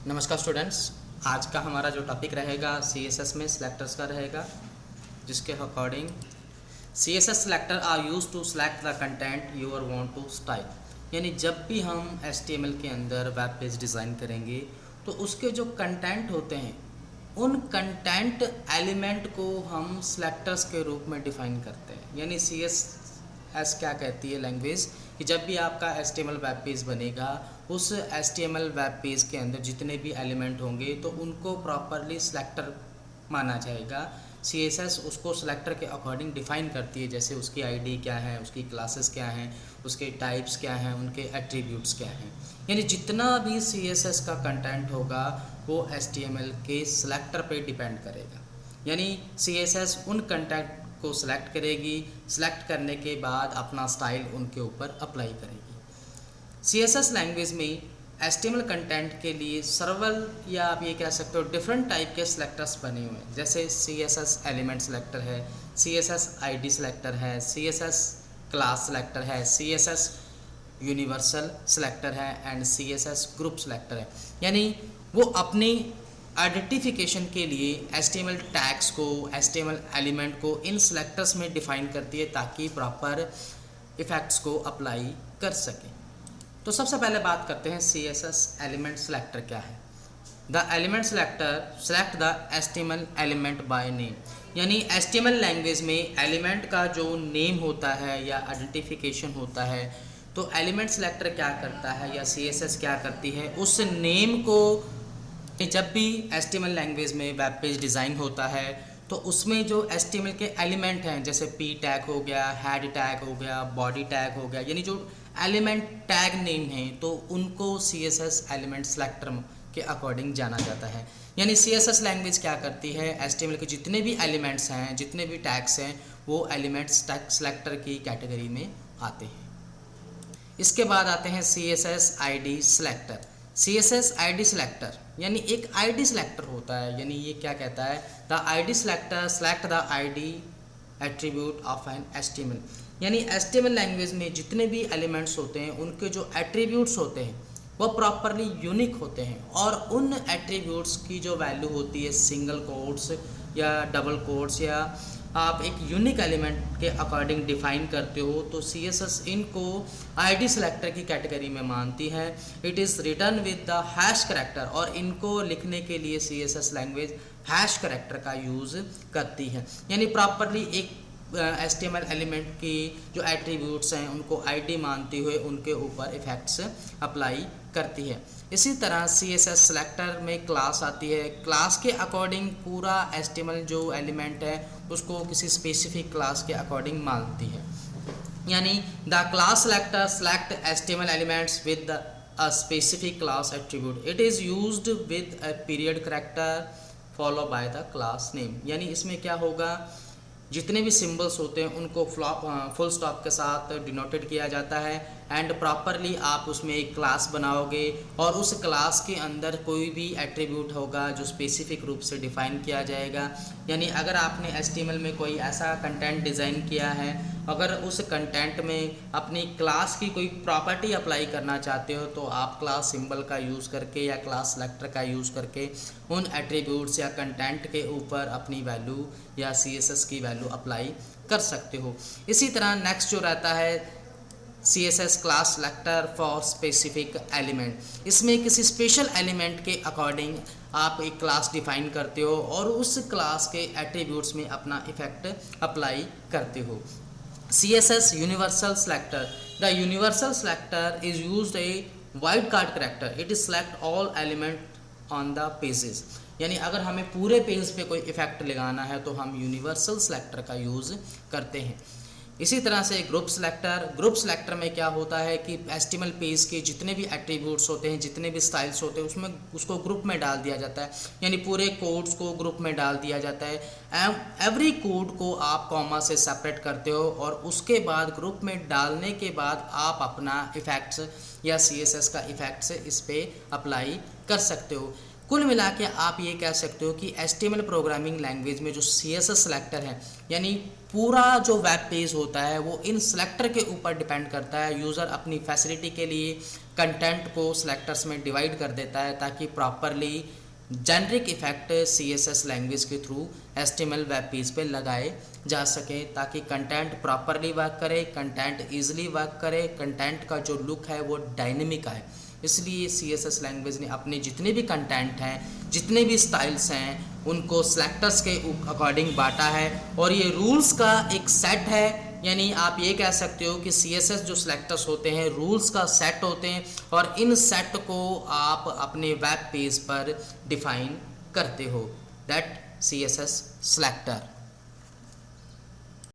नमस्कार स्टूडेंट्स। आज का हमारा जो टॉपिक रहेगा CSS में सिलेक्टर्स का रहेगा, जिसके according CSS selector are use to select the content you are want to style. यानी जब भी हम HTML के अंदर वेब पेज डिज़ाइन करेंगे तो उसके जो कंटेंट होते हैं उन कंटेंट एलिमेंट को हम सिलेक्टर्स के रूप में डिफ़ाइन करते हैं। यानी CSS क्या कहती है लैंग्वेज कि जब भी आपका HTML वेब पेज बनेगा उस HTML वेब पेज के अंदर जितने भी एलिमेंट होंगे तो उनको प्रॉपरली सिलेक्टर माना जाएगा। CSS उसको सिलेक्टर के अकॉर्डिंग डिफ़ाइन करती है, जैसे उसकी आईडी क्या है, उसकी क्लासेस क्या हैं, उसके टाइप्स क्या हैं, उनके एट्रीब्यूट्स क्या हैं। यानी जितना भी CSS का कंटेंट होगा वो HTML के सिलेक्टर पे डिपेंड करेगा। यानी CSS उन कंटेंट को सिलेक्ट करेगी, सिलेक्ट करने के बाद अपना स्टाइल उनके ऊपर अप्लाई करेगी। CSS लैंग्वेज में HTML कंटेंट के लिए सर्वल या आप ये कह सकते हो डिफरेंट टाइप के सिलेक्टर्स बने हुए हैं, जैसे CSS एलिमेंट सिलेक्टर है, CSS ID सिलेक्टर है, CSS क्लास सिलेक्टर है, CSS यूनिवर्सल सिलेक्टर है एंड CSS ग्रुप सिलेक्टर है। यानी वो अपनी आइडेंटिफिकेशन के लिए HTML टैग्स को, HTML एलिमेंट को इन सिलेक्टर्स में डिफ़ाइन करती है ताकि प्रॉपर इफ़ेक्ट्स को अप्लाई कर सकें। तो सबसे पहले बात करते हैं CSS एलिमेंट सिलेक्टर क्या है। The element selector select the HTML element by name. यानी HTML लैंग्वेज में एलिमेंट का जो नेम होता है या आइडेंटिफिकेशन होता है, तो एलिमेंट सिलेक्टर क्या करता है या CSS क्या करती है, उस नेम को जब भी HTML लैंग्वेज में वेब पेज डिज़ाइन होता है तो उसमें जो HTML के एलिमेंट हैं, जैसे P टैग हो गया, हेड टैग हो गया, बॉडी टैग हो गया, यानी जो एलिमेंट टैग नेम हैं तो उनको CSS एलिमेंट सिलेक्टर के अकॉर्डिंग जाना जाता है। यानी CSS लैंग्वेज क्या करती है, HTML के जितने भी एलिमेंट्स हैं, जितने भी टैग्स हैं, वो एलिमेंट्स टैग सिलेक्टर की कैटेगरी में आते हैं। इसके बाद आते हैं CSS ID selector. CSS ID selector यानी एक ID सिलेक्टर होता है। यानी ये क्या कहता है, the ID selector select the ID attribute of an HTML। यानी HTML लैंग्वेज में जितने भी एलिमेंट्स होते हैं उनके जो एट्रीब्यूट्स होते हैं वो प्रॉपरली यूनिक होते हैं, और उन एट्रीब्यूट्स की जो वैल्यू होती है सिंगल कोट्स या डबल कोट्स या आप एक यूनिक एलिमेंट के अकॉर्डिंग डिफाइन करते हो, तो CSS इनको ID सिलेक्टर की कैटेगरी में मानती है। It is written with the hash character, और इनको लिखने के लिए CSS लैंग्वेज हैश करैक्टर का यूज़ करती है। यानी प्रॉपरली एक HTML एलिमेंट की जो एट्रीब्यूट्स हैं उनको ID मानते हुए उनके ऊपर इफ़ेक्ट्स अप्लाई करती है। इसी तरह CSS सिलेक्टर में क्लास आती है। क्लास के अकॉर्डिंग पूरा HTML जो एलिमेंट है उसको किसी स्पेसिफिक क्लास के अकॉर्डिंग मानती है। यानी the class selector select HTML elements with a specific class attribute. It is used with a period character follow by the class name. यानी इसमें क्या होगा, जितने भी सिंबल्स होते हैं उनको फुल स्टॉप के साथ डिनोटेड किया जाता है, एंड प्रॉपरली आप उसमें एक क्लास बनाओगे और उस क्लास के अंदर कोई भी एट्रीब्यूट होगा जो स्पेसिफिक रूप से डिफ़ाइन किया जाएगा। यानी अगर आपने HTML में कोई ऐसा कंटेंट डिज़ाइन किया है, अगर उस कंटेंट में अपनी क्लास की कोई प्रॉपर्टी अप्लाई करना चाहते हो तो आप क्लास सिंबल का यूज़ करके या क्लास सेलेक्टर का यूज़ करके उन एट्रीब्यूट्स या कंटेंट के ऊपर अपनी वैल्यू या CSS की वैल्यू अप्लाई कर सकते हो। इसी तरह नेक्स्ट जो रहता है CSS class selector for specific element. इसमें किसी स्पेशल एलिमेंट के अकॉर्डिंग आप एक क्लास डिफाइन करते हो और उस क्लास के एट्रीब्यूट्स में अपना इफेक्ट अप्लाई करते हो। CSS universal selector. The universal selector is used a wildcard character. It is select all element on the pages. यानी अगर हमें पूरे पेज पे कोई इफेक्ट लगाना है तो हम यूनिवर्सल सिलेक्टर का यूज़ करते हैं। इसी तरह से ग्रुप सिलेक्टर में क्या होता है कि HTML पेज के जितने भी एट्रीब्यूट्स होते हैं, जितने भी स्टाइल्स होते हैं, उसमें उसको ग्रुप में डाल दिया जाता है। यानी पूरे कोड्स को ग्रुप में डाल दिया जाता है। एवरी कोड को आप कॉमा से सेपरेट करते हो और उसके बाद ग्रुप में डालने के बाद आप अपना इफ़ेक्ट्स या CSS का इफ़ेक्ट्स इस पर अप्लाई कर सकते हो। कुल मिला के आप ये कह सकते हो कि HTML प्रोग्रामिंग लैंग्वेज में जो CSS सिलेक्टर है, यानी पूरा जो वेब पेज होता है वो इन सिलेक्टर के ऊपर डिपेंड करता है। यूज़र अपनी फैसिलिटी के लिए कंटेंट को सिलेक्टर्स में डिवाइड कर देता है ताकि properly generic effect CSS language के थ्रू HTML वेब पेज पे लगाए जा सके, ताकि कंटेंट प्रॉपरली वर्क करे, कंटेंट ईजिली वर्क करे, कंटेंट का जो लुक है वो डायनेमिक आए। इसलिए CSS लैंग्वेज ने अपने जितने भी कंटेंट हैं, जितने भी स्टाइल्स हैं, उनको सिलेक्टर्स के अकॉर्डिंग बांटा है और ये रूल्स का एक सेट है। यानी आप ये कह सकते हो कि CSS जो सिलेक्टर्स होते हैं रूल्स का सेट होते हैं और इन सेट को आप अपने वेब पेज पर डिफाइन करते हो, दैट CSS सिलेक्टर।